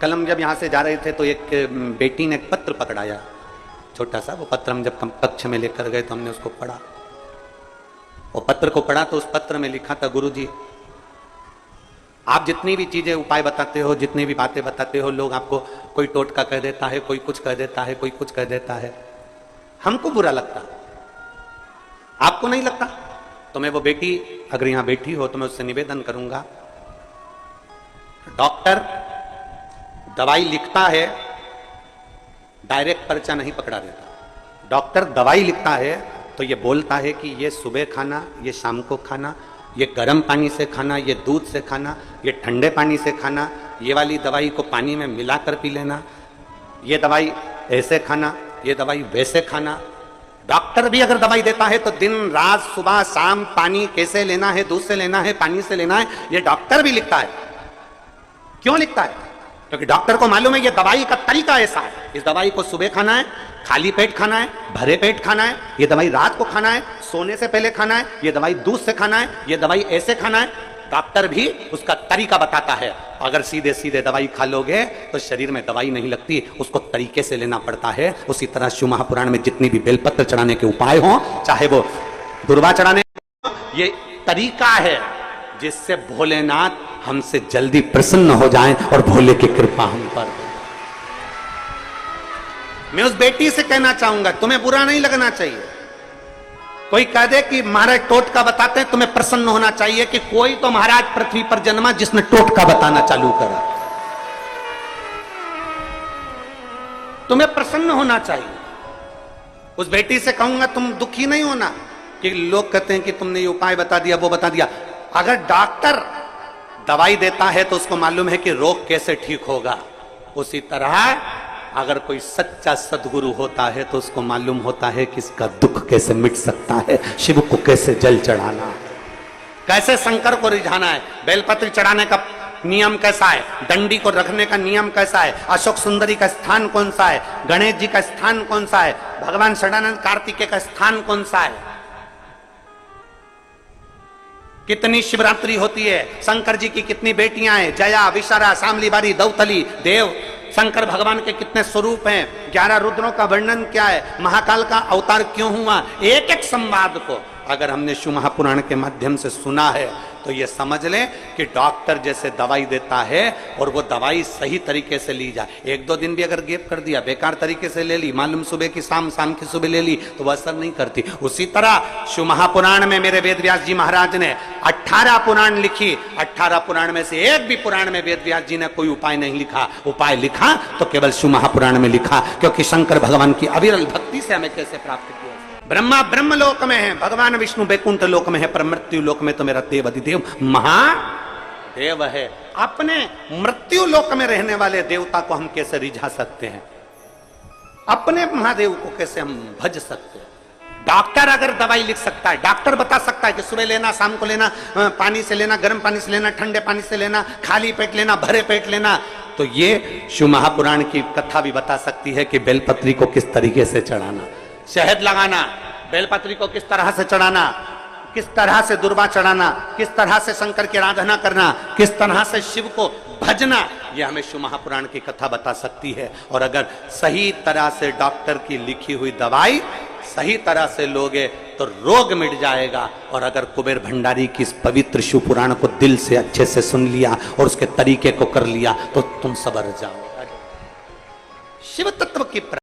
कल हम जब यहाँ से जा रहे थे तो एक बेटी ने एक पत्र पकड़ाया, छोटा सा। वो पत्र हम जब कक्ष में लेकर गए तो हमने उसको पढ़ा। वो पत्र को पढ़ा तो उस पत्र में लिखा था, गुरुजी आप जितनी भी चीजें उपाय बताते हो, जितनी भी बातें बताते हो, लोग आपको कोई टोटका कह देता है, कोई कुछ कह देता है, कोई कुछ कह देता है, हमको बुरा लगता, आपको नहीं लगता? तो मैं वो बेटी अगर यहां बैठी हो तो मैं उससे निवेदन करूंगा, डॉक्टर दवाई लिखता है, डायरेक्ट पर्चा नहीं पकड़ा देता। डॉक्टर दवाई लिखता है तो ये बोलता है कि ये सुबह खाना, ये शाम को खाना, ये गर्म पानी से खाना, ये दूध से खाना, ये ठंडे पानी से खाना, ये वाली दवाई को पानी में मिलाकर पी लेना, ये दवाई ऐसे खाना, ये दवाई वैसे खाना। डॉक्टर भी अगर दवाई देता है तो दिन रात सुबह शाम पानी कैसे लेना है, दूध से लेना है, पानी से लेना है, ये डॉक्टर भी लिखता है। क्यों लिखता है? क्योंकि डॉक्टर को मालूम है ये दवाई का तरीका ऐसा है, इस दवाई को सुबह खाना है, खाली पेट खाना है, भरे पेट खाना है, ये दवाई रात को खाना है, सोने से पहले खाना है, ये दवाई दूध से खाना है, ये दवाई ऐसे खाना है। डॉक्टर भी उसका तरीका बताता है। अगर सीधे सीधे दवाई खा लोगे तो शरीर में दवाई नहीं लगती, उसको तरीके से लेना पड़ता है। उसी तरह शिव महापुराण में जितनी भी बेलपत्र चढ़ाने के उपाय हो, चाहे वो दुर्वा चढ़ाने, ये तरीका है जिससे भोलेनाथ हमसे जल्दी प्रसन्न हो जाएं और भोले की कृपा हम पर। मैं उस बेटी से कहना चाहूंगा, तुम्हें बुरा नहीं लगना चाहिए। कोई कह दे कि महाराज टोटका बताते हैं, तुम्हें प्रसन्न होना चाहिए कि कोई तो महाराज पृथ्वी पर जन्मा जिसने टोटका बताना चालू करा। तुम्हें प्रसन्न होना चाहिए। उस बेटी से कहूंगा तुम दुखी नहीं होना कि लोग कहते हैं कि तुमने ये उपाय बता दिया, वो बता दिया। अगर डॉक्टर दवाई देता है तो उसको मालूम है कि रोग कैसे ठीक होगा। उसी तरह अगर कोई सच्चा सदगुरु होता है तो उसको मालूम होता है कि इसका दुख कैसे मिट सकता है, शिव को कैसे जल चढ़ाना है, कैसे शंकर को रिझाना है, बेलपत्र चढ़ाने का नियम कैसा है, डंडी को रखने का नियम कैसा है, अशोक सुंदरी का स्थान कौन सा है, गणेश जी का स्थान कौन सा है, भगवान षडानंद कार्तिकेय का स्थान कौन सा है, कितनी शिवरात्रि होती है, शंकर जी की कितनी बेटियां हैं, जया, विशारा, शामली बारी, दौतली, देव, शंकर भगवान के कितने स्वरूप हैं, 11 रुद्रों का वर्णन क्या है, महाकाल का अवतार क्यों हुआ। एक एक संवाद को अगर हमने शिव महापुराण के माध्यम से सुना है तो ये समझ लें कि डॉक्टर जैसे दवाई देता है और वो दवाई सही तरीके से ली जाए। एक दो दिन भी अगर गैप कर दिया, बेकार तरीके से ले ली, मालूम सुबह की शाम, शाम की सुबह ले ली, तो वह असर नहीं करती। उसी तरह शिव महापुराण में मेरे वेद व्यास जी महाराज ने 18 पुराण लिखी। 18 पुराण में से एक भी पुराण में वेद व्यास जी ने कोई उपाय नहीं लिखा। उपाय लिखा तो केवल शिव महापुराण में लिखा, क्योंकि शंकर भगवान की अविरल भक्ति से हमें कैसे प्राप्त किया। ब्रह्मा ब्रह्म लोक में है, भगवान विष्णु बैकुंठ लोक में है, पर मृत्यु लोक में तो मेरा देव अधिदेव महादेव है। अपने मृत्यु लोक में रहने वाले देवता को हम कैसे रिझा सकते हैं, अपने महादेव को कैसे हम भज सकते हैं। डॉक्टर अगर दवाई लिख सकता है, डॉक्टर बता सकता है कि सुबह लेना, शाम को लेना, पानी से लेना, गर्म पानी से लेना, ठंडे पानी से लेना, खाली पेट लेना, भरे पेट लेना, तो ये शिव महापुराण की कथा भी बता सकती है कि बेलपत्री को किस तरीके से चढ़ाना, शहद लगाना, बेलपत्री को किस तरह से चढ़ाना, किस तरह से दुर्वा चढ़ाना, किस तरह से शंकर की आराधना करना, किस तरह से शिव को भजना, यह हमें शिव महापुराण की कथा बता सकती है। और अगर सही तरह से डॉक्टर की लिखी हुई दवाई सही तरह से लोगे तो रोग मिट जाएगा। और अगर कुबेर भंडारी की इस पवित्र शिव पुराण को दिल से अच्छे से सुन लिया और उसके तरीके को कर लिया तो तुम सबर जाओ। शिव तत्व की